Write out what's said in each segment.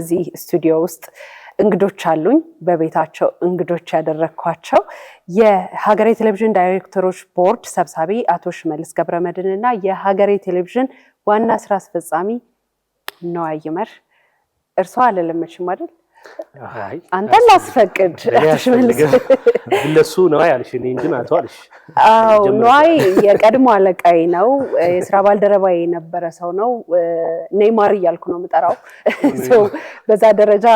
እዚህ ስቱዲዮ ውስጥ እንግዶች አሉኝ። በቤታቸው እንግዶች ያደረኳቸው የሀገሬ ቴሌቪዥን ዳይሬክተሮች ቦርድ ሰብሳቢ አቶ ሽመልስ ገብረመድህን እና የሀገሬ ቴሌቪዥን ዋና ስራ አስፈጻሚ ነዋይ ይመር። እርሷ አለለመችም አይደል? አንተን ላስፈቅድ አቶ ሽመልስ ለሱ ነው ያልሽኝ እንጂ አቶ አልሽ። አዎ ነዋይ የቀድሞ አለቃዬ ነው። የስራ ባልደረባዬ የነበረ ሰው ነው። ኔይማር እያልኩ ነው የምጠራው። በዛ ደረጃ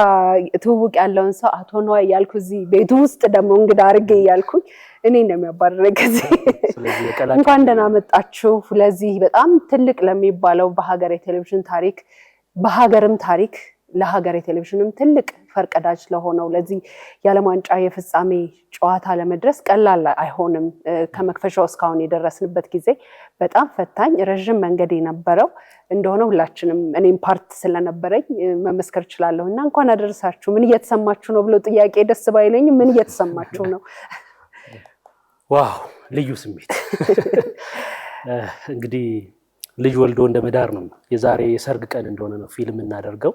ትውውቅ ያለውን ሰው አቶ ነዋይ ያልኩ እዚህ ቤቱ ውስጥ ደግሞ እንግዳ አድርጌ እያልኩኝ እኔ እንደሚያባረረኝ ከዚህ እንኳን ደህና መጣችሁ። ለዚህ በጣም ትልቅ ለሚባለው በሀገሬ ቴሌቪዥን ታሪክ በሀገርም ታሪክ ለሀገሬ ቴሌቪዥንም ትልቅ ፈርቀዳጅ ለሆነው ለዚህ የዓለም ዋንጫ የፍጻሜ ጨዋታ ለመድረስ ቀላል አይሆንም። ከመክፈሻው እስካሁን የደረስንበት ጊዜ በጣም ፈታኝ ረጅም መንገድ የነበረው እንደሆነ ሁላችንም እኔም ፓርት ስለነበረኝ መመስከር እችላለሁ እና እንኳን አደረሳችሁ። ምን እየተሰማችሁ ነው ብሎ ጥያቄ ደስ ባይለኝም ምን እየተሰማችሁ ነው? ዋው ልዩ ስሜት እንግዲህ ልጅ ወልዶ እንደ መዳር ነው። የዛሬ የሰርግ ቀን እንደሆነ ነው ፊልም እናደርገው።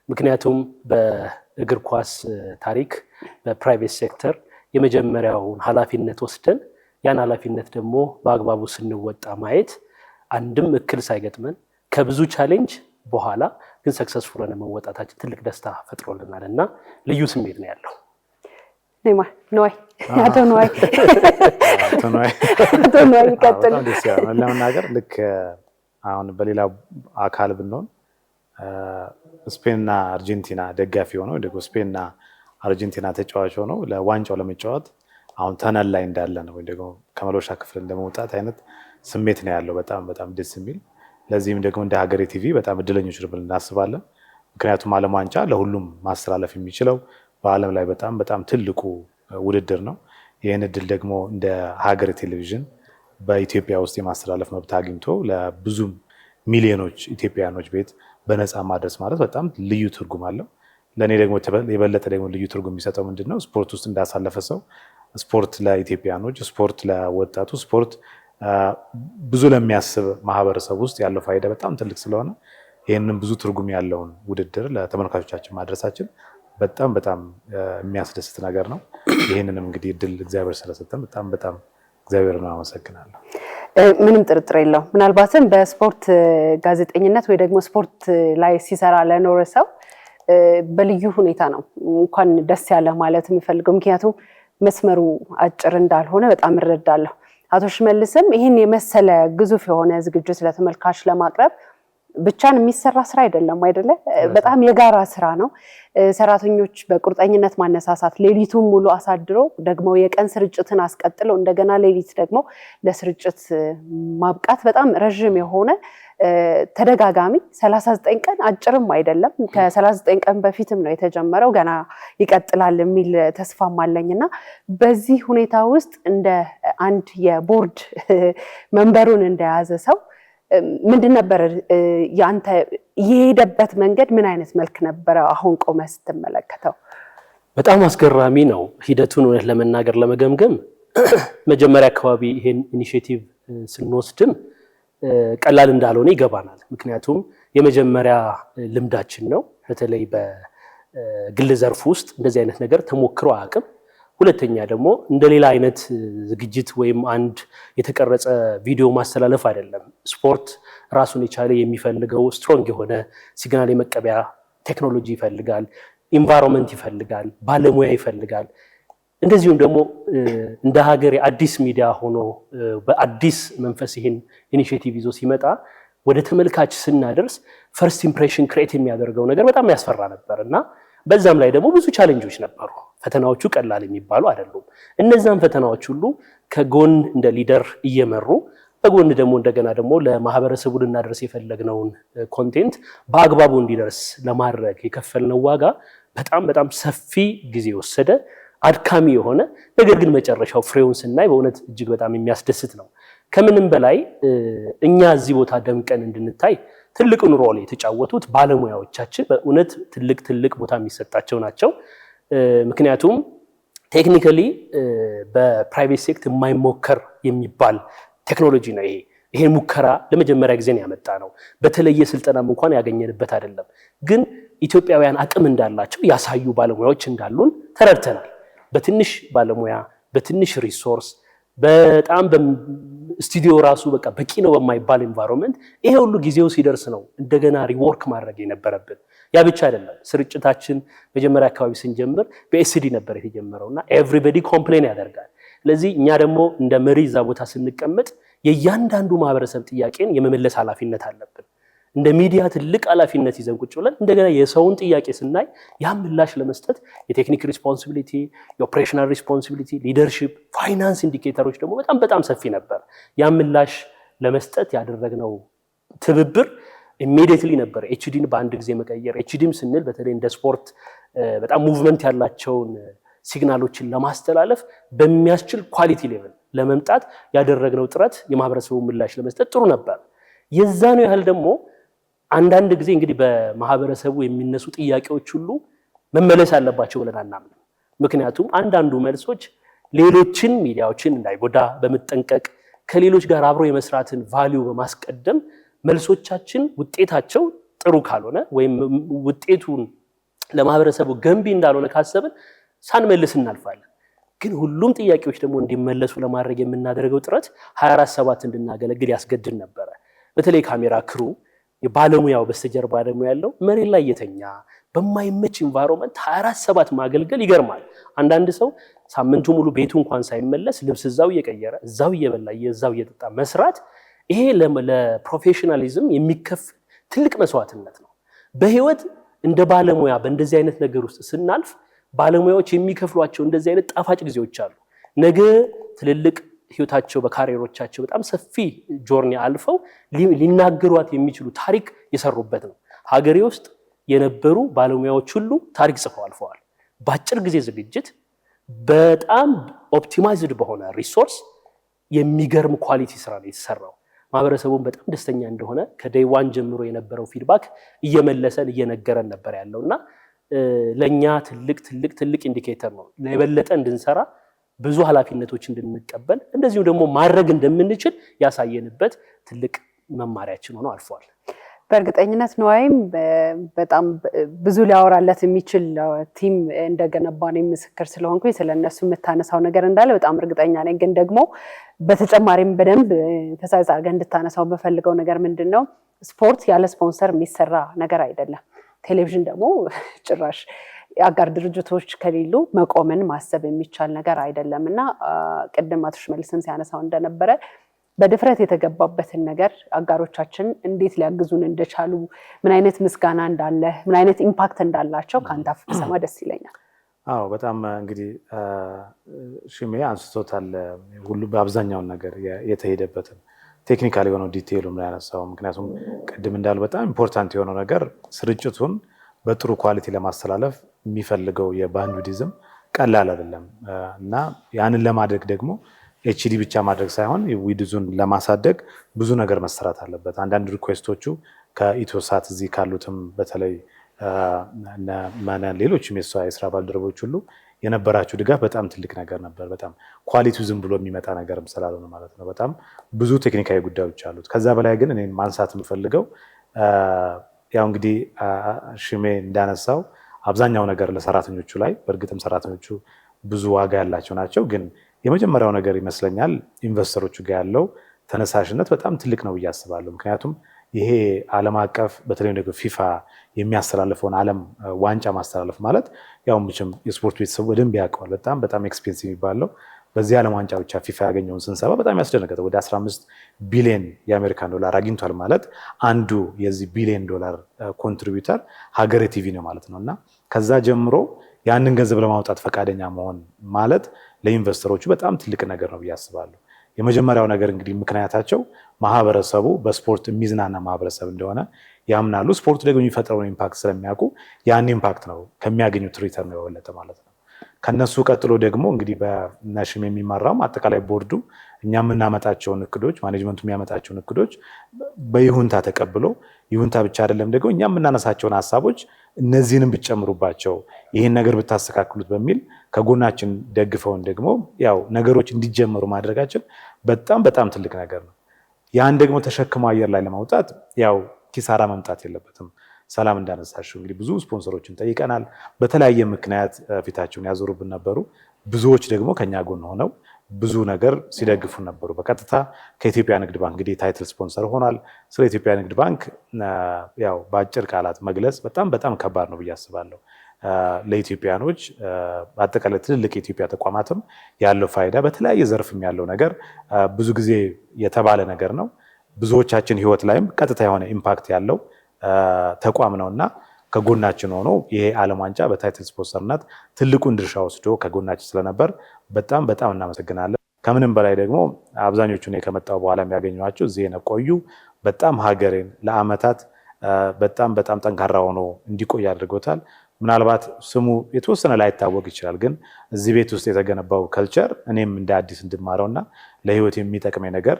ምክንያቱም በእግር ኳስ ታሪክ በፕራይቬት ሴክተር የመጀመሪያውን ኃላፊነት ወስደን ያን ኃላፊነት ደግሞ በአግባቡ ስንወጣ ማየት አንድም እክል ሳይገጥመን ከብዙ ቻሌንጅ በኋላ ግን ሰክሰስፉል ሆነ መወጣታችን ትልቅ ደስታ ፈጥሮልናል እና ልዩ ስሜት ነው ያለው። ነዋይ አቶ ነዋይ ይቀጥል። ለመናገር ልክ አሁን በሌላ አካል ብንሆን ስፔንና አርጀንቲና ደጋፊ ሆነው ደግሞ ስፔንና አርጀንቲና ተጫዋች ሆነው ለዋንጫው ለመጫወት አሁን ተነል ላይ እንዳለ ነው ወይ ደግሞ ከመሎሻ ክፍል እንደመውጣት አይነት ስሜት ነው ያለው። በጣም በጣም ደስ የሚል ለዚህም ደግሞ እንደ ሀገሬ ቲቪ በጣም እድለኞች ነን እናስባለን። ምክንያቱም ዓለም ዋንጫ ለሁሉም ማስተላለፍ የሚችለው በዓለም ላይ በጣም በጣም ትልቁ ውድድር ነው። ይህን እድል ደግሞ እንደ ሀገሬ ቴሌቪዥን በኢትዮጵያ ውስጥ የማስተላለፍ መብት አግኝቶ ለብዙ ሚሊዮኖች ኢትዮጵያኖች ቤት በነፃ ማድረስ ማለት በጣም ልዩ ትርጉም አለው። ለኔ ደግሞ የበለጠ ደግሞ ልዩ ትርጉም የሚሰጠው ምንድነው ስፖርት ውስጥ እንዳሳለፈ ሰው ስፖርት ለኢትዮጵያኖች፣ ስፖርት ለወጣቱ፣ ስፖርት ብዙ ለሚያስብ ማህበረሰብ ውስጥ ያለው ፋይዳ በጣም ትልቅ ስለሆነ ይሄንን ብዙ ትርጉም ያለውን ውድድር ለተመልካቾቻችን ማድረሳችን በጣም በጣም የሚያስደስት ነገር ነው። ይሄንንም እንግዲህ እድል እግዚአብሔር ስለሰጠን በጣም በጣም እግዚአብሔርን አመሰግናለሁ። ምንም ጥርጥር የለው። ምናልባትም በስፖርት ጋዜጠኝነት ወይ ደግሞ ስፖርት ላይ ሲሰራ ለኖረ ሰው በልዩ ሁኔታ ነው እንኳን ደስ ያለ ማለት የሚፈልገው። ምክንያቱም መስመሩ አጭር እንዳልሆነ በጣም እረዳለሁ። አቶ ሽመልስም ይህን የመሰለ ግዙፍ የሆነ ዝግጅት ለተመልካች ለማቅረብ ብቻን የሚሰራ ስራ አይደለም አይደለ? በጣም የጋራ ስራ ነው። ሰራተኞች በቁርጠኝነት ማነሳሳት፣ ሌሊቱን ሙሉ አሳድሮ ደግሞ የቀን ስርጭትን አስቀጥለው እንደገና ሌሊት ደግሞ ለስርጭት ማብቃት በጣም ረጅም የሆነ ተደጋጋሚ 39 ቀን አጭርም አይደለም። ከ39 ቀን በፊትም ነው የተጀመረው፣ ገና ይቀጥላል የሚል ተስፋም አለኝና በዚህ ሁኔታ ውስጥ እንደ አንድ የቦርድ መንበሩን እንደያዘ ሰው ምንድን ነበር ያንተ የሄደበት መንገድ? ምን አይነት መልክ ነበረ? አሁን ቆመ ስትመለከተው በጣም አስገራሚ ነው ሂደቱን እውነት ለመናገር ለመገምገም መጀመሪያ አካባቢ ይሄን ኢኒሺዬቲቭ ስንወስድም ቀላል እንዳልሆነ ይገባናል። ምክንያቱም የመጀመሪያ ልምዳችን ነው። በተለይ በግል ዘርፍ ውስጥ እንደዚህ አይነት ነገር ተሞክሮ አያውቅም። ሁለተኛ ደግሞ እንደሌላ አይነት ዝግጅት ወይም አንድ የተቀረጸ ቪዲዮ ማስተላለፍ አይደለም። ስፖርት ራሱን የቻለ የሚፈልገው ስትሮንግ የሆነ ሲግናል የመቀበያ ቴክኖሎጂ ይፈልጋል፣ ኢንቫይሮንመንት ይፈልጋል፣ ባለሙያ ይፈልጋል። እንደዚሁም ደግሞ እንደ ሀገር የአዲስ ሚዲያ ሆኖ በአዲስ መንፈስ ይህን ኢኒሺዬቲቭ ይዞ ሲመጣ ወደ ተመልካች ስናደርስ ፈርስት ኢምፕሬሽን ክሬት የሚያደርገው ነገር በጣም ያስፈራ ነበር እና በዛም ላይ ደግሞ ብዙ ቻሌንጆች ነበሩ። ፈተናዎቹ ቀላል የሚባሉ አይደሉም። እነዛን ፈተናዎች ሁሉ ከጎን እንደ ሊደር እየመሩ በጎን ደግሞ እንደገና ደግሞ ለማህበረሰቡ ልናደርስ የፈለግነውን ኮንቴንት በአግባቡ እንዲደርስ ለማድረግ የከፈልነው ዋጋ በጣም በጣም ሰፊ ጊዜ ወሰደ፣ አድካሚ የሆነ ነገር ግን መጨረሻው ፍሬውን ስናይ በእውነት እጅግ በጣም የሚያስደስት ነው። ከምንም በላይ እኛ እዚህ ቦታ ደምቀን እንድንታይ ትልቁን ሮል የተጫወቱት ባለሙያዎቻችን በእውነት ትልቅ ቦታ የሚሰጣቸው ናቸው። ምክንያቱም ቴክኒካሊ በፕራይቬት ሴክተር የማይሞከር የሚባል ቴክኖሎጂ ነው ይሄ። ይሄን ሙከራ ለመጀመሪያ ጊዜ ነው ያመጣ ነው። በተለየ ስልጠናም እንኳን ያገኘንበት አይደለም። ግን ኢትዮጵያውያን አቅም እንዳላቸው ያሳዩ ባለሙያዎች እንዳሉን ተረድተናል። በትንሽ ባለሙያ በትንሽ ሪሶርስ በጣም ስቱዲዮ ራሱ በቃ በቂ ነው በማይባል ኤንቫይሮንመንት ይሄ ሁሉ ጊዜው ሲደርስ ነው እንደገና ሪወርክ ማድረግ የነበረብን። ያ ብቻ አይደለም። ስርጭታችን መጀመሪያ አካባቢ ስንጀምር በኤስዲ ነበር የተጀመረውና ኤቭሪባዲ ኮምፕሌን ያደርጋል። ስለዚህ እኛ ደግሞ እንደ መሪ እዛ ቦታ ስንቀመጥ የእያንዳንዱ ማህበረሰብ ጥያቄን የመመለስ ኃላፊነት አለብን። እንደ ሚዲያ ትልቅ ኃላፊነት ይዘን ቁጭ ብለን እንደገና የሰውን ጥያቄ ስናይ ያ ምላሽ ለመስጠት የቴክኒክ ሪስፖንሲቢሊቲ፣ የኦፕሬሽናል ሪስፖንሲቢሊቲ፣ ሊደርሺፕ፣ ፋይናንስ ኢንዲኬተሮች ደግሞ በጣም ሰፊ ነበር። ያ ምላሽ ለመስጠት ያደረግነው ትብብር ኢሚዲየትሊ ነበር ኤችዲን በአንድ ጊዜ መቀየር። ኤችዲም ስንል በተለይ እንደ ስፖርት በጣም ሙቭመንት ያላቸውን ሲግናሎችን ለማስተላለፍ በሚያስችል ኳሊቲ ሌቭል ለመምጣት ያደረግነው ጥረት የማህበረሰቡ ምላሽ ለመስጠት ጥሩ ነበር። የዛ ነው ያህል ደግሞ አንዳንድ ጊዜ እንግዲህ በማህበረሰቡ የሚነሱ ጥያቄዎች ሁሉ መመለስ አለባቸው ብለን አናምንም። ምክንያቱም አንዳንዱ መልሶች ሌሎችን ሚዲያዎችን እንዳይጎዳ በመጠንቀቅ ከሌሎች ጋር አብሮ የመስራትን ቫልዩ በማስቀደም መልሶቻችን ውጤታቸው ጥሩ ካልሆነ ወይም ውጤቱን ለማህበረሰቡ ገንቢ እንዳልሆነ ካሰብን ሳንመልስ እናልፋለን። ግን ሁሉም ጥያቄዎች ደግሞ እንዲመለሱ ለማድረግ የምናደርገው ጥረት 24/7 እንድናገለግል ያስገድድ ነበረ። በተለይ ካሜራ ክሩ የባለሙያው በስተጀርባ ደግሞ ያለው መሬት ላይ የተኛ በማይመች ኢንቫይሮንመንት 24/7 ማገልገል ይገርማል። አንዳንድ ሰው ሳምንቱ ሙሉ ቤቱ እንኳን ሳይመለስ ልብስ እዛው እየቀየረ እዛው እየበላ እዛው እየጠጣ መስራት ይሄ ለፕሮፌሽናሊዝም የሚከፍል ትልቅ መስዋዕትነት ነው። በህይወት እንደ ባለሙያ በእንደዚህ አይነት ነገር ውስጥ ስናልፍ ባለሙያዎች የሚከፍሏቸው እንደዚህ አይነት ጣፋጭ ጊዜዎች አሉ። ነገ ትልልቅ ህይወታቸው በካሪየሮቻቸው በጣም ሰፊ ጆርኒ አልፈው ሊናገሯት የሚችሉ ታሪክ የሰሩበት ነው። ሀገሬ ውስጥ የነበሩ ባለሙያዎች ሁሉ ታሪክ ጽፈው አልፈዋል። በአጭር ጊዜ ዝግጅት በጣም ኦፕቲማይዝድ በሆነ ሪሶርስ የሚገርም ኳሊቲ ስራ ነው የተሰራው። ማህበረሰቡን በጣም ደስተኛ እንደሆነ ከዴይ ዋን ጀምሮ የነበረው ፊድባክ እየመለሰን እየነገረን ነበር ያለውና ለኛ ትልቅ ኢንዲኬተር ነው። ለበለጠ እንድንሰራ ብዙ ኃላፊነቶች እንድንቀበል እንደዚሁ ደግሞ ማድረግ እንደምንችል ያሳየንበት ትልቅ መማሪያችን ሆኖ አልፏል። በእርግጠኝነት ነዋይም በጣም ብዙ ሊያወራለት የሚችል ቲም እንደገነባ ነው ምስክር ስለሆንኩኝ ስለነሱ የምታነሳው ነገር እንዳለ በጣም እርግጠኛ ነኝ። ግን ደግሞ በተጨማሪም በደንብ ተሳይዝ አድርገን እንድታነሳው በፈልገው ነገር ምንድነው ስፖርት ያለ ስፖንሰር የሚሰራ ነገር አይደለም። ቴሌቪዥን ደግሞ ጭራሽ የአጋር ድርጅቶች ከሌሉ መቆምን ማሰብ የሚቻል ነገር አይደለምና ቅድም አቶ ሽመልስም ሲያነሳው እንደነበረ በድፍረት የተገባበትን ነገር አጋሮቻችን እንዴት ሊያግዙን እንደቻሉ ምን አይነት ምስጋና እንዳለ ምን አይነት ኢምፓክት እንዳላቸው ካንተ አፍ ሰማ ደስ ይለኛል። አዎ በጣም እንግዲህ ሽሜ አንስቶታል ሁሉ በአብዛኛው ነገር የተሄደበትን ቴክኒካሊ የሆነው ዲቴይሉም ላይ ያነሳው። ምክንያቱም ቅድም እንዳሉ በጣም ኢምፖርታንት የሆነው ነገር ስርጭቱን በጥሩ ኳሊቲ ለማስተላለፍ የሚፈልገው የባንድዊድዝም ቀላል አይደለም እና ያንን ለማድረግ ደግሞ ኤችዲ ብቻ ማድረግ ሳይሆን ዊድዙን ለማሳደግ ብዙ ነገር መሰራት አለበት። አንዳንድ ሪኩዌስቶቹ ከኢትዮሳት እዚህ ካሉትም በተለይ ሌሎችም የስራ ባልደረቦች ሁሉ የነበራቸው ድጋፍ በጣም ትልቅ ነገር ነበር። በጣም ኳሊቲው ዝም ብሎ የሚመጣ ነገርም ስላልሆነ ማለት ነው። በጣም ብዙ ቴክኒካዊ ጉዳዮች አሉት። ከዛ በላይ ግን እኔን ማንሳት የምፈልገው ያው እንግዲህ ሽሜ እንዳነሳው አብዛኛው ነገር ለሰራተኞቹ ላይ በእርግጥም ሰራተኞቹ ብዙ ዋጋ ያላቸው ናቸው። ግን የመጀመሪያው ነገር ይመስለኛል ኢንቨስተሮቹ ጋር ያለው ተነሳሽነት በጣም ትልቅ ነው ብዬ አስባለሁ። ምክንያቱም ይሄ ዓለም አቀፍ በተለይ ደግሞ ፊፋ የሚያስተላልፈውን ዓለም ዋንጫ ማስተላለፍ ማለት ያው ምንም የስፖርት ቤተሰቡ በደንብ ያውቀዋል። በጣም ኤክስፔንሲቭ የሚባለው በዚህ ዓለም ዋንጫ ብቻ ፊፋ ያገኘውን ስንሰባ በጣም ያስደነገጠ ወደ 15 ቢሊዮን የአሜሪካን ዶላር አግኝቷል ማለት አንዱ የዚህ ቢሊዮን ዶላር ኮንትሪቢዩተር ሀገሬ ቲቪ ነው ማለት ነው። እና ከዛ ጀምሮ ያንን ገንዘብ ለማውጣት ፈቃደኛ መሆን ማለት ለኢንቨስተሮቹ በጣም ትልቅ ነገር ነው ብዬ አስባለሁ። የመጀመሪያው ነገር እንግዲህ ምክንያታቸው ማህበረሰቡ በስፖርት የሚዝናና ማህበረሰብ እንደሆነ ያምናሉ። ስፖርቱ ደግሞ የሚፈጥረውን ኢምፓክት ስለሚያውቁ ያን ኢምፓክት ነው ከሚያገኙት ሪተርን ነው የበለጠ ማለት ነው። ከነሱ ቀጥሎ ደግሞ እንግዲህ በነሽም የሚመራው አጠቃላይ ቦርዱ እኛ የምናመጣቸውን እቅዶች ማኔጅመንቱ የሚያመጣቸውን እቅዶች በይሁንታ ተቀብሎ ይሁንታ ብቻ አይደለም ደግሞ እኛ የምናነሳቸውን ሀሳቦች እነዚህንም ብትጨምሩባቸው ይህን ነገር ብታስተካክሉት በሚል ከጎናችን ደግፈውን ደግሞ ያው ነገሮች እንዲጀመሩ ማድረጋችን በጣም ትልቅ ነገር ነው። ያን ደግሞ ተሸክሞ አየር ላይ ለማውጣት ያው ኪሳራ መምጣት የለበትም። ሰላም እንዳነሳሽው እንግዲህ ብዙ ስፖንሰሮችን ጠይቀናል። በተለያየ ምክንያት ፊታቸውን ያዞሩብን ነበሩ። ብዙዎች ደግሞ ከኛ ጎን ሆነው ብዙ ነገር ሲደግፉ ነበሩ። በቀጥታ ከኢትዮጵያ ንግድ ባንክ እንግዲህ ታይትል ስፖንሰር ሆኗል። ስለ ኢትዮጵያ ንግድ ባንክ ያው በአጭር ቃላት መግለጽ በጣም ከባድ ነው ብዬ አስባለሁ። ለኢትዮጵያኖች አጠቃላይ ትልልቅ የኢትዮጵያ ተቋማትም ያለው ፋይዳ በተለያየ ዘርፍም ያለው ነገር ብዙ ጊዜ የተባለ ነገር ነው። ብዙዎቻችን ህይወት ላይም ቀጥታ የሆነ ኢምፓክት ያለው ተቋም ነውና ከጎናችን ሆኖ ይሄ ዓለም ዋንጫ በታይትል ስፖንሰርነት ትልቁን ድርሻ ወስዶ ከጎናችን ስለነበር በጣም እናመሰግናለን። ከምንም በላይ ደግሞ አብዛኞቹን ከመጣው በኋላ የሚያገኟቸው እዚህ የቆዩ በጣም ሀገሬን ለአመታት በጣም ጠንካራ ሆኖ እንዲቆይ አድርጎታል። ምናልባት ስሙ የተወሰነ ላይታወቅ ይችላል፣ ግን እዚህ ቤት ውስጥ የተገነባው ከልቸር እኔም እንደ አዲስ እንድማረውና ለህይወት የሚጠቅመኝ ነገር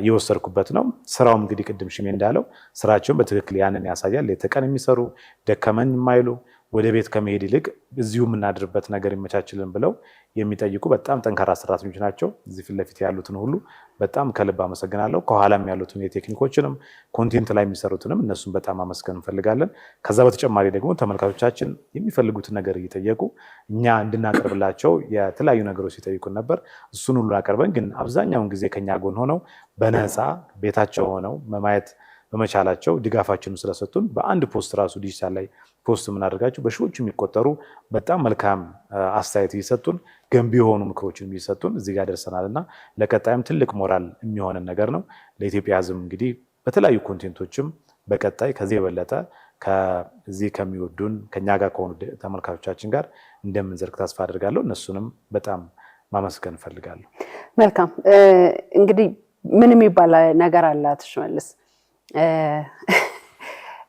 የወሰድኩበት ነው። ስራውም እንግዲህ ቅድም ሽሜ እንዳለው ስራቸውን በትክክል ያንን ያሳያል። የተቀን የሚሰሩ ደከመን የማይሉ ወደ ቤት ከመሄድ ይልቅ እዚሁ የምናድርበት ነገር ይመቻችልን ብለው የሚጠይቁ በጣም ጠንካራ ሰራተኞች ናቸው። እዚህ ፊት ለፊት ያሉትን ሁሉ በጣም ከልብ አመሰግናለሁ። ከኋላም ያሉትን የቴክኒኮችንም ኮንቴንት ላይ የሚሰሩትንም እነሱን በጣም አመስገን እንፈልጋለን። ከዛ በተጨማሪ ደግሞ ተመልካቾቻችን የሚፈልጉትን ነገር እየጠየቁ እኛ እንድናቀርብላቸው የተለያዩ ነገሮች ሲጠይቁን ነበር። እሱን ሁሉ አቀርበን ግን አብዛኛውን ጊዜ ከኛ ጎን ሆነው በነፃ ቤታቸው ሆነው ማየት በመቻላቸው ድጋፋችንን ስለሰጡን በአንድ ፖስት ራሱ ዲጂታል ላይ ፖስት የምናደርጋቸው በሺዎች የሚቆጠሩ በጣም መልካም አስተያየት እየሰጡን ገንቢ የሆኑ ምክሮችን እየሰጡን እዚህ ጋር ደርሰናልና ለቀጣይም ትልቅ ሞራል የሚሆንን ነገር ነው። ለኢትዮጵያ ሕዝብ እንግዲህ በተለያዩ ኮንቴንቶችም በቀጣይ ከዚህ የበለጠ ከዚህ ከሚወዱን ከኛ ጋር ከሆኑ ተመልካቾቻችን ጋር እንደምንዘርግ ተስፋ አድርጋለሁ። እነሱንም በጣም ማመስገን እፈልጋለሁ። መልካም እንግዲህ ምን የሚባል ነገር አለ ሽመልስ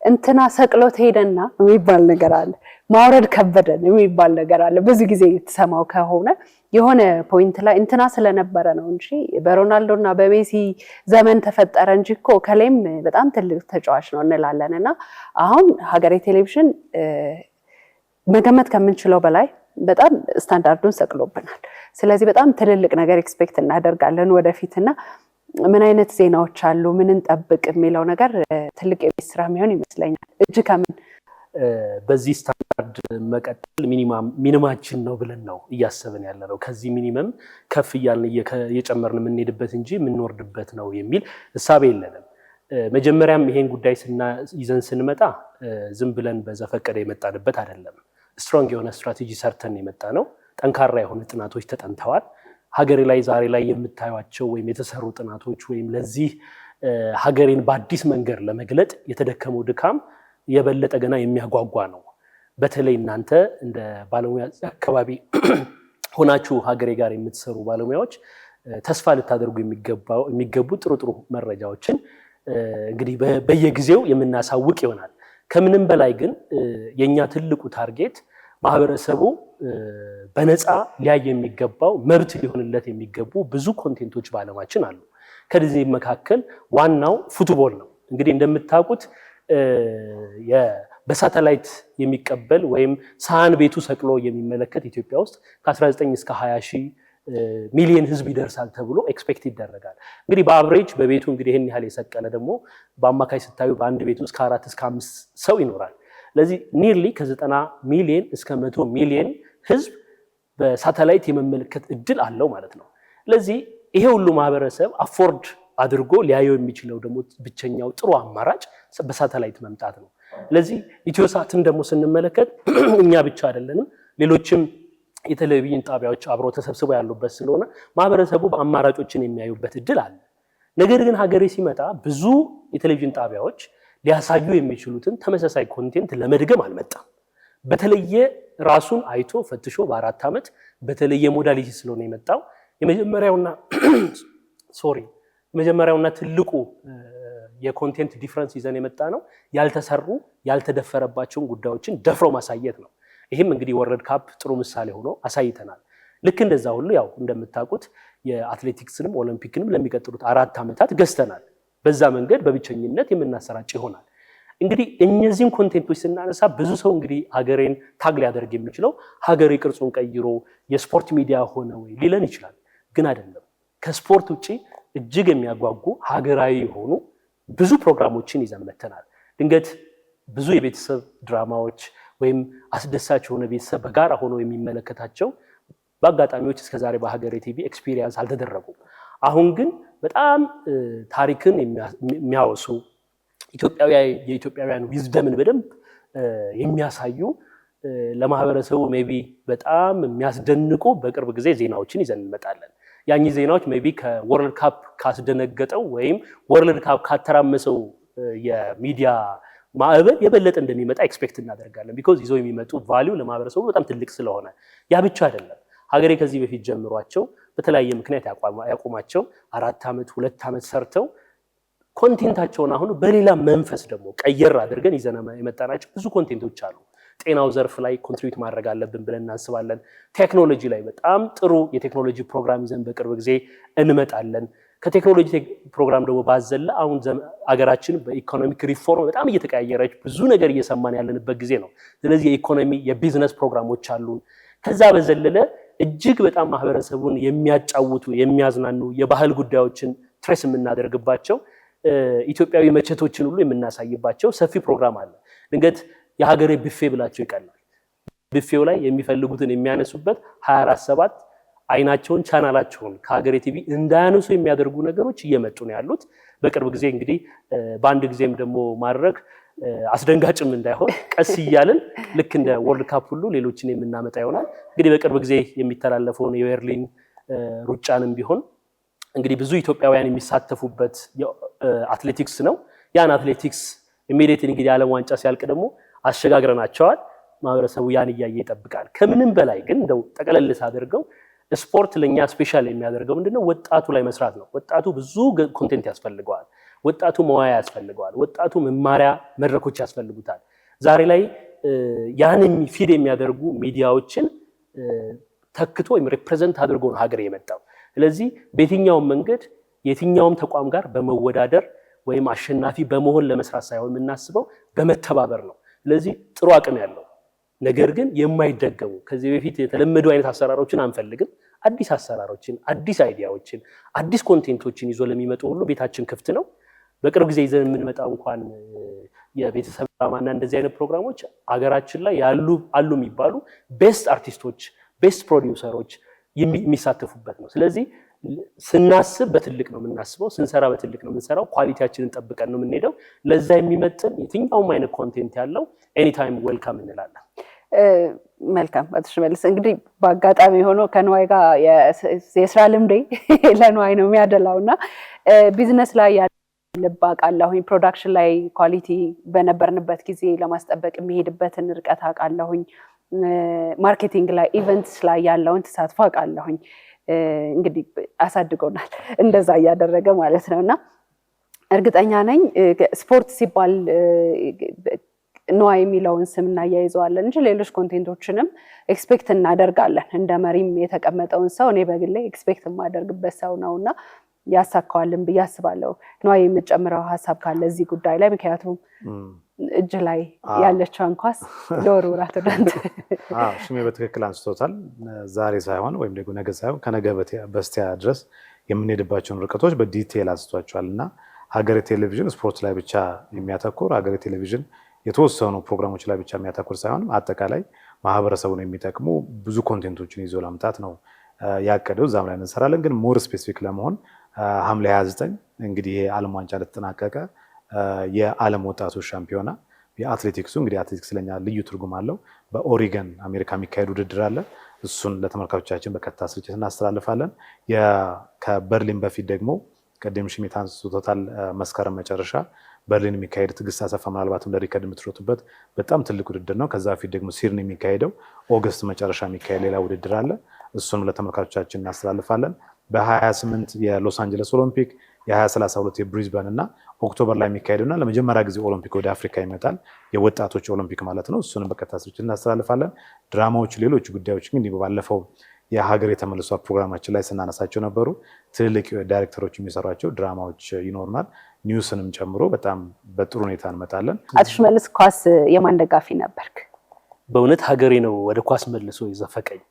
እንትና ሰቅሎት ሄደና የሚባል ነገር አለ። ማውረድ ከበደን የሚባል ነገር አለ። ብዙ ጊዜ የተሰማው ከሆነ የሆነ ፖይንት ላይ እንትና ስለነበረ ነው እንጂ በሮናልዶና በሜሲ ዘመን ተፈጠረ እንጂ እኮ ከሌም በጣም ትልቅ ተጫዋች ነው እንላለን። እና አሁን ሀገሬ ቴሌቪዥን መገመት ከምንችለው በላይ በጣም ስታንዳርዱን ሰቅሎብናል። ስለዚህ በጣም ትልልቅ ነገር ኤክስፔክት እናደርጋለን ወደፊትና ምን አይነት ዜናዎች አሉ፣ ምን እንጠብቅ የሚለው ነገር ትልቅ የቤት ስራ የሚሆን ይመስለኛል። እጅ ከምን በዚህ ስታንዳርድ መቀጠል ሚኒማችን ነው ብለን ነው እያሰብን ያለ ነው። ከዚህ ሚኒመም ከፍ እያልን እየጨመርን የምንሄድበት እንጂ የምንወርድበት ነው የሚል እሳቤ የለንም። መጀመሪያም ይሄን ጉዳይ ይዘን ስንመጣ ዝም ብለን በዘፈቀደ የመጣንበት አይደለም። ስትሮንግ የሆነ ስትራቴጂ ሰርተን የመጣ ነው። ጠንካራ የሆነ ጥናቶች ተጠንተዋል። ሀገሬ ላይ ዛሬ ላይ የምታዩቸው ወይም የተሰሩ ጥናቶች ወይም ለዚህ ሀገሬን በአዲስ መንገድ ለመግለጥ የተደከመው ድካም የበለጠ ገና የሚያጓጓ ነው። በተለይ እናንተ እንደ ባለሙያ አካባቢ ሆናችሁ ሀገሬ ጋር የምትሰሩ ባለሙያዎች ተስፋ ልታደርጉ የሚገቡ ጥሩ መረጃዎችን እንግዲህ በየጊዜው የምናሳውቅ ይሆናል። ከምንም በላይ ግን የኛ ትልቁ ታርጌት ማህበረሰቡ በነፃ ሊያይ የሚገባው መብት ሊሆንለት የሚገቡ ብዙ ኮንቴንቶች በዓለማችን አሉ። ከዚህ መካከል ዋናው ፉትቦል ነው። እንግዲህ እንደምታውቁት በሳተላይት የሚቀበል ወይም ሳህን ቤቱ ሰቅሎ የሚመለከት ኢትዮጵያ ውስጥ ከ19 እስከ 20 ሺህ ሚሊዮን ህዝብ ይደርሳል ተብሎ ኤክስፔክት ይደረጋል። እንግዲህ በአቨሬጅ በቤቱ እንግዲህ ይህን ያህል የሰቀለ ደግሞ በአማካይ ስታዩ በአንድ ቤት ውስጥ ከ4 እስከ 5 ሰው ይኖራል። ለዚህ ኒርሊ ከ90 ሚሊዮን እስከ 100 ሚሊዮን ህዝብ በሳተላይት የመመልከት እድል አለው ማለት ነው። ለዚህ ይሄ ሁሉ ማህበረሰብ አፎርድ አድርጎ ሊያየው የሚችለው ደግሞ ብቸኛው ጥሩ አማራጭ በሳተላይት መምጣት ነው። ለዚህ ኢትዮሳትን ደግሞ ስንመለከት እኛ ብቻ አይደለንም፣ ሌሎችም የቴሌቪዥን ጣቢያዎች አብረው ተሰብስበው ያሉበት ስለሆነ ማህበረሰቡ በአማራጮችን የሚያዩበት እድል አለ። ነገር ግን ሀገሬ ሲመጣ ብዙ የቴሌቪዥን ጣቢያዎች ሊያሳዩ የሚችሉትን ተመሳሳይ ኮንቴንት ለመድገም አልመጣም። በተለየ ራሱን አይቶ ፈትሾ በ4 ዓመት በተለየ ሞዳሊቲ ስለሆነ የመጣው የመጀመሪያውና ትልቁ የኮንቴንት ዲፍረንስ ይዘን የመጣ ነው ያልተሰሩ ያልተደፈረባቸውን ጉዳዮችን ደፍሮ ማሳየት ነው። ይህም እንግዲህ ወርልድ ካፕ ጥሩ ምሳሌ ሆኖ አሳይተናል። ልክ እንደዛ ሁሉ ያው እንደምታውቁት የአትሌቲክስንም ኦሎምፒክንም ለሚቀጥሉት 4 ዓመታት ገዝተናል። በዛ መንገድ በብቸኝነት የምናሰራጭ ይሆናል። እንግዲህ እነዚህን ኮንቴንቶች ስናነሳ ብዙ ሰው እንግዲህ ሀገሬን ታግ ሊያደርግ የሚችለው ሀገሬ ቅርጹን ቀይሮ የስፖርት ሚዲያ ሆነ ወይ ሊለን ይችላል። ግን አይደለም። ከስፖርት ውጪ እጅግ የሚያጓጉ ሀገራዊ የሆኑ ብዙ ፕሮግራሞችን ይዘን መተናል። ድንገት ብዙ የቤተሰብ ድራማዎች ወይም አስደሳች የሆነ ቤተሰብ በጋራ ሆኖ የሚመለከታቸው በአጋጣሚዎች እስከዛሬ በሀገሬ ቲቪ ኤክስፒሪየንስ አልተደረጉም። አሁን ግን በጣም ታሪክን የሚያወሱ የኢትዮጵያውያን ዊዝደምን በደንብ የሚያሳዩ ለማህበረሰቡ ሜቢ በጣም የሚያስደንቁ በቅርብ ጊዜ ዜናዎችን ይዘን እንመጣለን። ያኚህ ዜናዎች ሜቢ ከወርልድ ካፕ ካስደነገጠው ወይም ወርልድ ካፕ ካተራመሰው የሚዲያ ማዕበል የበለጠ እንደሚመጣ ኤክስፔክት እናደርጋለን። ቢኮዝ ይዘው የሚመጡ ቫሊዩ ለማህበረሰቡ በጣም ትልቅ ስለሆነ ያ ብቻ አይደለም። ሀገሬ ከዚህ በፊት ጀምሯቸው በተለያየ ምክንያት ያቆማቸው 4 ዓመት 2 ዓመት ሰርተው ኮንቴንታቸውን አሁን በሌላ መንፈስ ደግሞ ቀየር አድርገን ይዘን የመጣናቸው ብዙ ኮንቴንቶች አሉ። ጤናው ዘርፍ ላይ ኮንትሪቢዩት ማድረግ አለብን ብለን እናስባለን። ቴክኖሎጂ ላይ በጣም ጥሩ የቴክኖሎጂ ፕሮግራም ይዘን በቅርብ ጊዜ እንመጣለን። ከቴክኖሎጂ ፕሮግራም ደግሞ ባዘለ አሁን አገራችን በኢኮኖሚክ ሪፎርም በጣም እየተቀያየረች ብዙ ነገር እየሰማን ያለንበት ጊዜ ነው። ስለዚህ የኢኮኖሚ የቢዝነስ ፕሮግራሞች አሉን። ከዛ በዘለለ እጅግ በጣም ማህበረሰቡን የሚያጫውቱ የሚያዝናኑ የባህል ጉዳዮችን ትሬስ የምናደርግባቸው ኢትዮጵያዊ መቼቶችን ሁሉ የምናሳይባቸው ሰፊ ፕሮግራም አለ። ድንገት የሀገሬ ቢፌ ብላቸው ይቀላል። ቢፌው ላይ የሚፈልጉትን የሚያነሱበት 24/7 አይናቸውን ቻናላቸውን ከሀገሬ ቲቪ እንዳያነሱ የሚያደርጉ ነገሮች እየመጡ ነው ያሉት። በቅርብ ጊዜ እንግዲህ በአንድ ጊዜም ደግሞ ማድረግ አስደንጋጭም እንዳይሆን ቀስ እያልን ልክ እንደ ወርልድ ካፕ ሁሉ ሌሎችን የምናመጣ ይሆናል። እንግዲህ በቅርብ ጊዜ የሚተላለፈውን የቤርሊን ሩጫንም ቢሆን እንግዲህ ብዙ ኢትዮጵያውያን የሚሳተፉበት አትሌቲክስ ነው። ያን አትሌቲክስ ኢሚዲየትሊ እንግዲህ ዓለም ዋንጫ ሲያልቅ ደግሞ አሸጋግረናቸዋል። ማህበረሰቡ ያን እያየ ይጠብቃል። ከምንም በላይ ግን እንደው ጠቅለልስ አድርገው ስፖርት ለኛ ስፔሻል የሚያደርገው ምንድነው? ወጣቱ ላይ መስራት ነው። ወጣቱ ብዙ ኮንቴንት ያስፈልገዋል። ወጣቱ መዋያ ያስፈልገዋል። ወጣቱ መማሪያ መድረኮች ያስፈልጉታል። ዛሬ ላይ ያንን ፊድ የሚያደርጉ ሚዲያዎችን ተክቶ ወይም ሪፕሬዘንት አድርጎ ነው ሀገር የመጣው። ስለዚህ በየትኛውም መንገድ የትኛውም ተቋም ጋር በመወዳደር ወይም አሸናፊ በመሆን ለመስራት ሳይሆን የምናስበው በመተባበር ነው። ስለዚህ ጥሩ አቅም ያለው ነገር ግን የማይደገሙ ከዚህ በፊት የተለመዱ አይነት አሰራሮችን አንፈልግም። አዲስ አሰራሮችን፣ አዲስ አይዲያዎችን፣ አዲስ ኮንቴንቶችን ይዞ ለሚመጡ ሁሉ ቤታችን ክፍት ነው። በቅርብ ጊዜ ይዘን የምንመጣው እንኳን የቤተሰብ ድራማና እንደዚህ አይነት ፕሮግራሞች አገራችን ላይ አሉ የሚባሉ ቤስት አርቲስቶች፣ ቤስት ፕሮዲውሰሮች የሚሳተፉበት ነው። ስለዚህ ስናስብ በትልቅ ነው የምናስበው፣ ስንሰራ በትልቅ ነው የምንሰራው። ኳሊቲያችንን ጠብቀን ነው የምንሄደው። ለዛ የሚመጥን የትኛውም አይነት ኮንቴንት ያለው ኤኒታይም ዌልካም እንላለን። መልካም አቶ ሽመልስ፣ እንግዲህ በአጋጣሚ ሆኖ ከንዋይ ጋር የስራ ልምዴ ለንዋይ ነው የሚያደላው እና ቢዝነስ ላይ ልብ አውቃለሁኝ፣ ፕሮዳክሽን ላይ ኳሊቲ በነበርንበት ጊዜ ለማስጠበቅ የሚሄድበትን ርቀት አውቃለሁኝ፣ ማርኬቲንግ ላይ ኢቨንትስ ላይ ያለውን ተሳትፎ አውቃለሁኝ። እንግዲህ አሳድጎናል እንደዛ እያደረገ ማለት ነው እና እርግጠኛ ነኝ ስፖርት ሲባል ንዋይ የሚለውን ስም እናያይዘዋለን እንጂ ሌሎች ኮንቴንቶችንም ኤክስፔክት እናደርጋለን። እንደ መሪም የተቀመጠውን ሰው እኔ በግሌ ኤክስፔክት የማደርግበት ሰው ነው እና ያሳካዋልን ብዬ አስባለሁ። ንዋይ የምጨምረው ሀሳብ ካለ እዚህ ጉዳይ ላይ? ምክንያቱም እጅ ላይ ያለችውን ኳስ ለወርውራት ወዳንተ። ሽሜ በትክክል አንስቶታል። ዛሬ ሳይሆን ወይም ደግሞ ነገ ሳይሆን ከነገ በስቲያ ድረስ የምንሄድባቸውን ርቀቶች በዲቴል አንስቷቸዋል እና ሀገሬ ቴሌቪዥን ስፖርት ላይ ብቻ የሚያተኩር ሀገሬ ቴሌቪዥን የተወሰኑ ፕሮግራሞች ላይ ብቻ የሚያተኩር ሳይሆን አጠቃላይ ማህበረሰቡን የሚጠቅሙ ብዙ ኮንቴንቶችን ይዞ ለመምጣት ነው ያቀደው። እዛም ላይ እንሰራለን። ግን ሞር ስፔሲፊክ ለመሆን ሐምሌ 29 እንግዲህ የዓለም ዋንጫ እንደተጠናቀቀ የዓለም ወጣቶች ሻምፒዮና የአትሌቲክሱ እንግዲህ አትሌቲክስ ለኛ ልዩ ትርጉም አለው። በኦሪገን አሜሪካ የሚካሄድ ውድድር አለ። እሱን ለተመልካቾቻችን በቀጥታ ስርጭት እናስተላልፋለን። ከበርሊን በፊት ደግሞ ቀደም ሽሜት አንስቶታል። መስከረም መጨረሻ በርሊን የሚካሄድ ትዕግስት አሰፋ ምናልባትም ለሪከርድ የምትሮጡበት በጣም ትልቅ ውድድር ነው። ከዛ በፊት ደግሞ ሲድኒ የሚካሄደው ኦገስት መጨረሻ የሚካሄድ ሌላ ውድድር አለ። እሱንም ለተመልካቾቻችን እናስተላልፋለን። በ28 የሎስ አንጀለስ ኦሎምፒክ፣ የ2032 የብሪዝበን እና ኦክቶበር ላይ የሚካሄድና ለመጀመሪያ ጊዜ ኦሎምፒክ ወደ አፍሪካ ይመጣል፣ የወጣቶች ኦሎምፒክ ማለት ነው። እሱንም በቀጥታ ስርጭት እናስተላልፋለን። ድራማዎች፣ ሌሎች ጉዳዮች ግን ባለፈው የሀገሬ ተመልሷ ፕሮግራማችን ላይ ስናነሳቸው ነበሩ። ትልልቅ ዳይሬክተሮች የሚሰሯቸው ድራማዎች ይኖርናል። ኒውስንም ጨምሮ በጣም በጥሩ ሁኔታ እንመጣለን። አቶ ሽመልስ ኳስ የማን ደጋፊ ነበርክ? በእውነት ሀገሬ ነው ወደ ኳስ መልሶ ይዘፈቀኝ።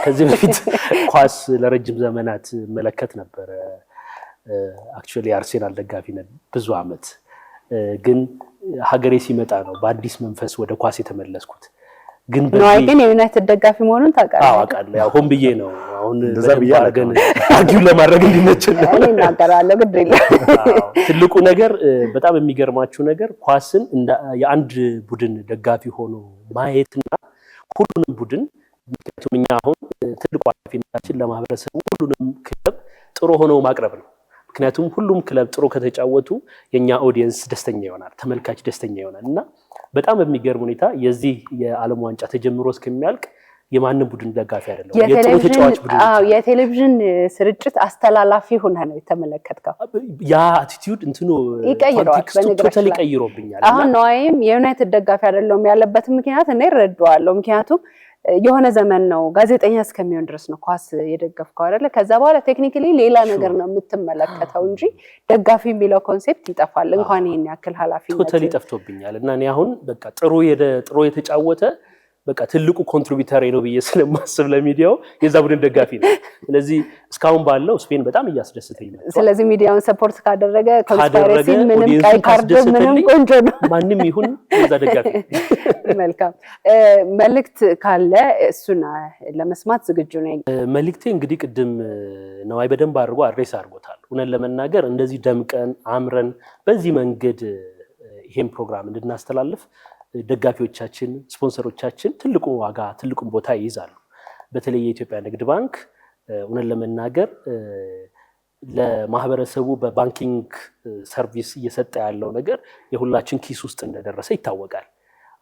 ከዚህ በፊት ኳስ ለረጅም ዘመናት መለከት ነበረ። አክቹዋሊ አርሴናል ደጋፊ ነበር ብዙ አመት። ግን ሀገሬ ሲመጣ ነው በአዲስ መንፈስ ወደ ኳስ የተመለስኩት። ግን የዩናይትድ ደጋፊ መሆኑን ታውቃለህ? አዎ አውቃለሁ። ያው ሆን ብዬ ነው አሁን አድርገን አርጊው ለማድረግ እንዲመችል ነው። እኔ እናገራለሁ ግድ የለም። ትልቁ ነገር በጣም የሚገርማችሁ ነገር ኳስን የአንድ ቡድን ደጋፊ ሆኖ ማየትና ሁሉንም ቡድን ምክንያቱም እኛ አሁን ትልቁ ኃላፊነታችን ለማህበረሰቡ ሁሉንም ክለብ ጥሩ ሆኖ ማቅረብ ነው። ምክንያቱም ሁሉም ክለብ ጥሩ ከተጫወቱ የኛ ኦዲየንስ ደስተኛ ይሆናል፣ ተመልካች ደስተኛ ይሆናል እና በጣም በሚገርም ሁኔታ የዚህ የዓለም ዋንጫ ተጀምሮ እስከሚያልቅ የማንም ቡድን ደጋፊ አይደለም። የጥሩ ተጫዋች ቡድን የቴሌቪዥን ስርጭት አስተላላፊ ሆነ ነው የተመለከትከው። ያ አቲቲዩድ እንትኑ ቶታሊ ቀይሮብኛል። አሁን ነዋይም የዩናይትድ ደጋፊ አይደለም ያለበት ምክንያት እኔ እረዳዋለሁ። ምክንያቱም የሆነ ዘመን ነው ጋዜጠኛ እስከሚሆን ድረስ ነው ኳስ የደገፍከው አይደለ? ከዛ በኋላ ቴክኒካሊ ሌላ ነገር ነው የምትመለከተው እንጂ ደጋፊ የሚለው ኮንሴፕት ይጠፋል። እንኳን ይሄን ያክል ኃላፊነት ቶታሊ ጠፍቶብኛል እና እኔ አሁን በቃ ጥሩ የተጫወተ በቃ ትልቁ ኮንትሪቢዩተር ነው ብዬ ስለማስብ ለሚዲያው የዛ ቡድን ደጋፊ ነው። ስለዚህ እስካሁን ባለው ስፔን በጣም እያስደስተኝ ነው። ስለዚህ ሚዲያውን ሰፖርት ካደረገ ኮንስፓይረሲ ምንም ቀይ ካርድ ምንም ቆንጆ ነው። ማንም ይሁን የዛ ደጋፊ። መልካም መልእክት ካለ እሱን ለመስማት ዝግጁ ነኝ። መልእክቴ እንግዲህ ቅድም ነዋይ በደንብ አድርጎ አድሬስ አድርጎታል። እውነት ለመናገር እንደዚህ ደምቀን አምረን በዚህ መንገድ ይሄን ፕሮግራም እንድናስተላልፍ ደጋፊዎቻችን፣ ስፖንሰሮቻችን ትልቁን ቦታ ይይዛሉ። በተለይ የኢትዮጵያ ንግድ ባንክ እውነት ለመናገር ለማህበረሰቡ በባንኪንግ ሰርቪስ እየሰጠ ያለው ነገር የሁላችን ኪስ ውስጥ እንደደረሰ ይታወቃል።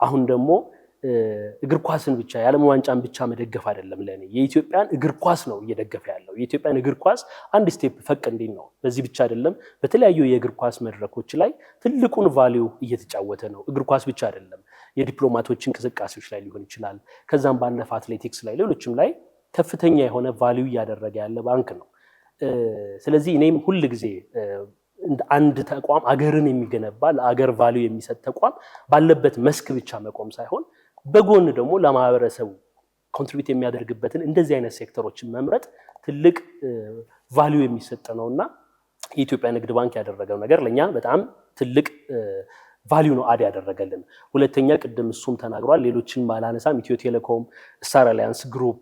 አሁን ደግሞ እግር ኳስን ብቻ የዓለም ዋንጫን ብቻ መደገፍ አይደለም ለኔ የኢትዮጵያን እግር ኳስ ነው እየደገፈ ያለው። የኢትዮጵያን እግር ኳስ አንድ ስቴፕ ፈቅ እንዲል ነው። በዚህ ብቻ አይደለም በተለያዩ የእግር ኳስ መድረኮች ላይ ትልቁን ቫልዩ እየተጫወተ ነው። እግር ኳስ ብቻ አይደለም የዲፕሎማቶች እንቅስቃሴዎች ላይ ሊሆን ይችላል። ከዛም ባለፈ አትሌቲክስ ላይ ሌሎችም ላይ ከፍተኛ የሆነ ቫልዩ እያደረገ ያለ ባንክ ነው። ስለዚህ እኔም ሁል ጊዜ አንድ ተቋም አገርን የሚገነባ ለአገር ቫልዩ የሚሰጥ ተቋም ባለበት መስክ ብቻ መቆም ሳይሆን በጎን ደግሞ ለማህበረሰቡ ኮንትሪቢዩት የሚያደርግበትን እንደዚህ አይነት ሴክተሮችን መምረጥ ትልቅ ቫልዩ የሚሰጥ ነውና የኢትዮጵያ ንግድ ባንክ ያደረገው ነገር ለኛ በጣም ትልቅ ቫልዩ ነው አድ ያደረገልን። ሁለተኛ ቅድም እሱም ተናግሯል፣ ሌሎችን ማላነሳም ኢትዮ ቴሌኮም፣ ስታር አሊያንስ ግሩፕ፣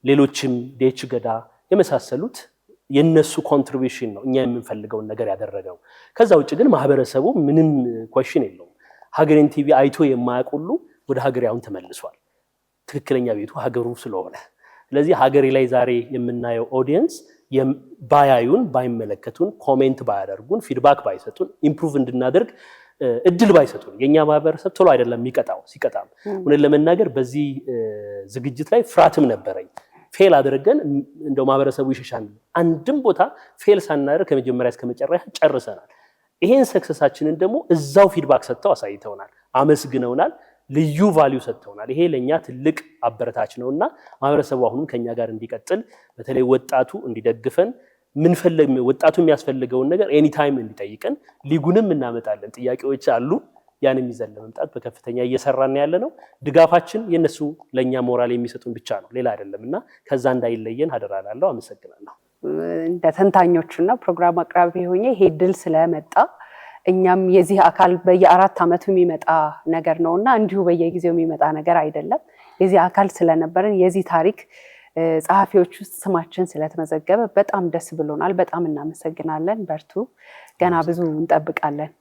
ሌሎችም ዴች ገዳ የመሳሰሉት የነሱ ኮንትሪቢዩሽን ነው እኛ የምንፈልገውን ነገር ያደረገው። ከዛ ውጭ ግን ማህበረሰቡ ምንም ኳሽን የለውም። ሀገሬን ቲቪ አይቶ የማያውቁሉ ወደ ሀገሬ አሁን ተመልሷል። ትክክለኛ ቤቱ ሀገሩ ስለሆነ። ስለዚህ ሀገሬ ላይ ዛሬ የምናየው ኦዲየንስ ባያዩን፣ ባይመለከቱን፣ ኮሜንት ባያደርጉን፣ ፊድባክ ባይሰጡን፣ ኢምፕሩቭ እንድናደርግ እድል ባይሰጡን የኛ ማህበረሰብ ቶሎ አይደለም የሚቀጣው። ሲቀጣም እውነት ለመናገር በዚህ ዝግጅት ላይ ፍርሃትም ነበረኝ። ፌል አድርገን እንደው ማህበረሰቡ ይሸሻል። አንድም ቦታ ፌል ሳናደርግ ከመጀመሪያ እስከ መጨረሻ ጨርሰናል። ይሄን ሰክሰሳችንን ደግሞ እዛው ፊድባክ ሰጥተው አሳይተውናል፣ አመስግነውናል፣ ልዩ ቫልዩ ሰጥተውናል። ይሄ ለኛ ትልቅ አበረታች ነውና ማህበረሰቡ አሁንም ከኛ ጋር እንዲቀጥል በተለይ ወጣቱ እንዲደግፈን ወጣቱ የሚያስፈልገውን ነገር ኤኒ ታይም እንዲጠይቀን ሊጉንም እናመጣለን። ጥያቄዎች አሉ፣ ያንም ይዘን ለመምጣት በከፍተኛ እየሰራን ያለ ነው። ድጋፋችን የነሱ ለኛ ሞራል የሚሰጡን ብቻ ነው፣ ሌላ አይደለምና ከዛ እንዳይለየን አደራላለሁ። አመሰግናለሁ። እንደ ተንታኞችና ፕሮግራም አቅራቢ ሆኜ ይሄ ድል ስለመጣ እኛም የዚህ አካል በየ4 ዓመቱ የሚመጣ ነገር ነውና እንዲሁ በየጊዜው የሚመጣ ነገር አይደለም። የዚህ አካል ስለነበረን የዚህ ታሪክ ጸሐፊዎች ውስጥ ስማችን ስለተመዘገበ በጣም ደስ ብሎናል። በጣም እናመሰግናለን። በርቱ። ገና ብዙ እንጠብቃለን።